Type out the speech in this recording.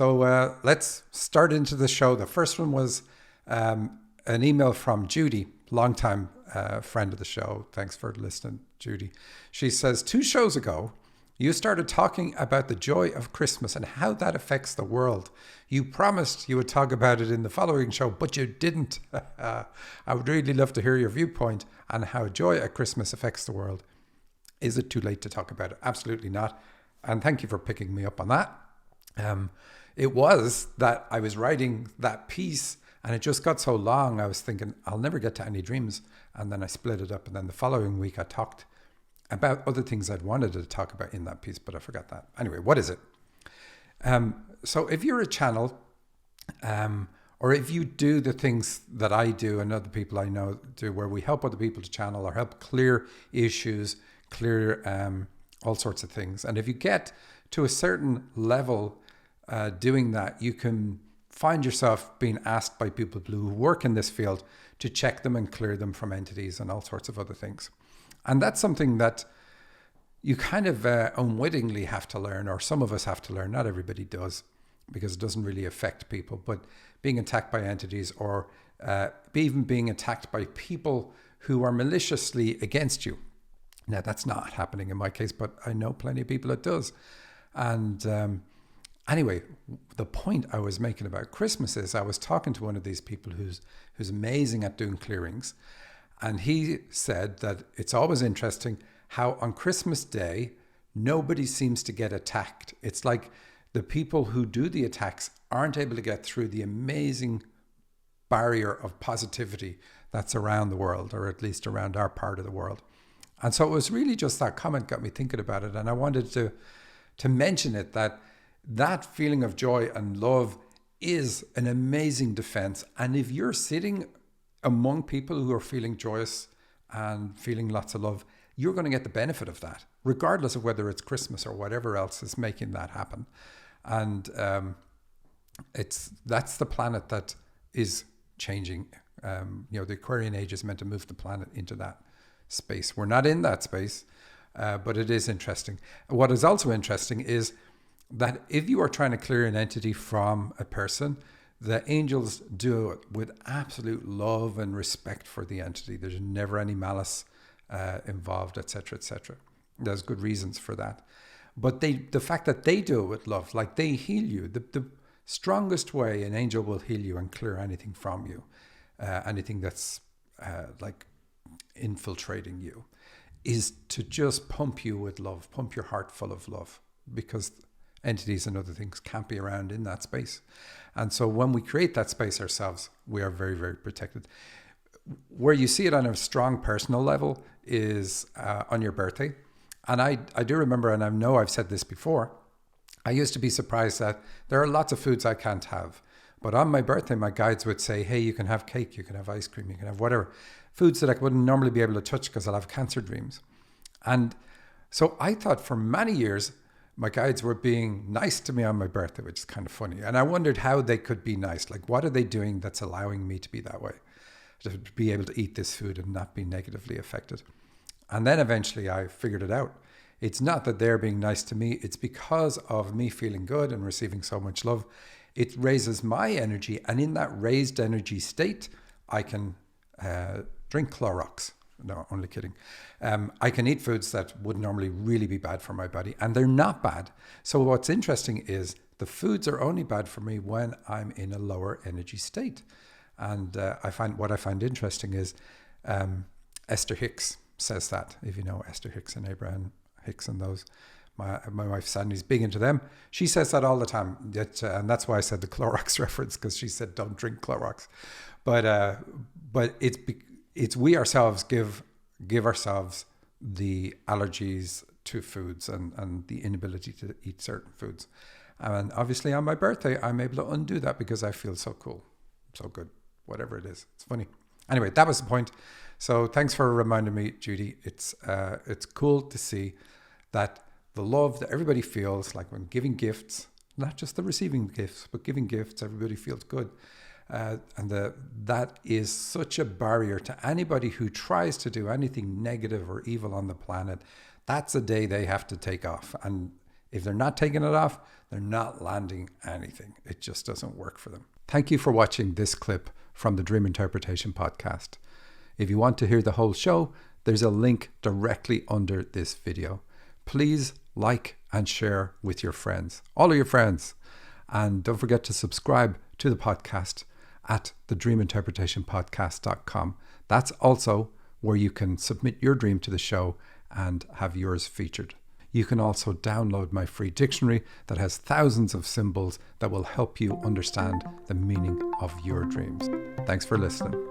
So let's start into the show. The first one was an email from Judee, longtime friend of the show. Thanks for listening, Judee. She says, 2 shows ago, you started talking about the joy of Christmas and how that affects the world. You promised you would talk about it in the following show, but you didn't. I would really love to hear your viewpoint on how joy at Christmas affects the world. Is it too late to talk about it? Absolutely not. And thank you for picking me up on that. It was that I was writing that piece and it just got so long. I was thinking, I'll never get to any dreams. And then I split it up. And then the following week, I talked about other things I'd wanted to talk about in that piece, but I forgot that. Anyway, what is it? So if you're a channel, or if you do the things that I do and other people I know do, where we help other people to channel or help clear issues, clear all sorts of things. And if you get to a certain level doing that, you can find yourself being asked by people who work in this field to check them and clear them from entities and all sorts of other things. And that's something that you kind of unwittingly have to learn, or some of us have to learn. Not everybody does, because it doesn't really affect people. But being attacked by entities, or even being attacked by people who are maliciously against you. Now, that's not happening in my case, but I know plenty of people it does. And anyway, the point I was making about Christmas is I was talking to one of these people who's amazing at doing clearings. And he said that it's always interesting how on Christmas Day, nobody seems to get attacked. It's like the people who do the attacks aren't able to get through the amazing barrier of positivity that's around the world, or at least around our part of the world. And so it was really just that comment got me thinking about it. And I wanted to mention it, that feeling of joy and love is an amazing defense. And if you're sitting among people who are feeling joyous and feeling lots of love, you're going to get the benefit of that, regardless of whether it's Christmas or whatever else is making that happen. And that's the planet that is changing. The Aquarian age is meant to move the planet into that space. We're not in that space, but it is interesting. What is also interesting is that if you are trying to clear an entity from a person, the angels do it with absolute love and respect for the entity. There's never any malice involved, etc., etc. There's good reasons for that. But the fact that they do it with love, like they heal you, the strongest way an angel will heal you and clear anything from you, anything that's like infiltrating you, is to just pump you with love, pump your heart full of love, because entities and other things can't be around in that space. And so when we create that space ourselves, we are very, very protected. Where you see it on a strong personal level is on your birthday. And I do remember, and I know I've said this before, I used to be surprised that there are lots of foods I can't have. But on my birthday, my guides would say, hey, you can have cake, you can have ice cream, you can have whatever. Foods that I wouldn't normally be able to touch because I'll have cancer dreams. And so I thought for many years, my guides were being nice to me on my birthday, which is kind of funny. And I wondered how they could be nice. Like, what are they doing that's allowing me to be that way? To be able to eat this food and not be negatively affected. And then eventually I figured it out. It's not that they're being nice to me. It's because of me feeling good and receiving so much love. It raises my energy. And in that raised energy state, I can drink Clorox. No, only kidding. I can eat foods that would normally really be bad for my body, and they're not bad. So what's interesting is the foods are only bad for me when I'm in a lower energy state. And I find interesting is Esther Hicks says that. If you know Esther Hicks and Abraham Hicks and those, my wife Sandy's big into them. She says that all the time, and that's why I said the Clorox reference, because she said don't drink Clorox. But it's we ourselves give ourselves the allergies to foods and the inability to eat certain foods. And obviously on my birthday, I'm able to undo that because I feel so cool, so good, whatever it is. It's funny. Anyway, that was the point. So thanks for reminding me, Judee. It's cool to see that the love that everybody feels, like when giving gifts, not just the receiving gifts, but giving gifts, everybody feels good. That is such a barrier to anybody who tries to do anything negative or evil on the planet. That's a day they have to take off. And If they're not taking it off, they're not landing anything. It just doesn't work for them. Thank you for watching this clip from the Dream Interpretation Podcast. If you want to hear the whole show, there's a link directly under this video. Please like and share with your friends, all of your friends. And don't forget to subscribe to the podcast at thedreaminterpretationpodcast.com. That's also where you can submit your dream to the show and have yours featured. You can also download my free dictionary that has thousands of symbols that will help you understand the meaning of your dreams. Thanks for listening.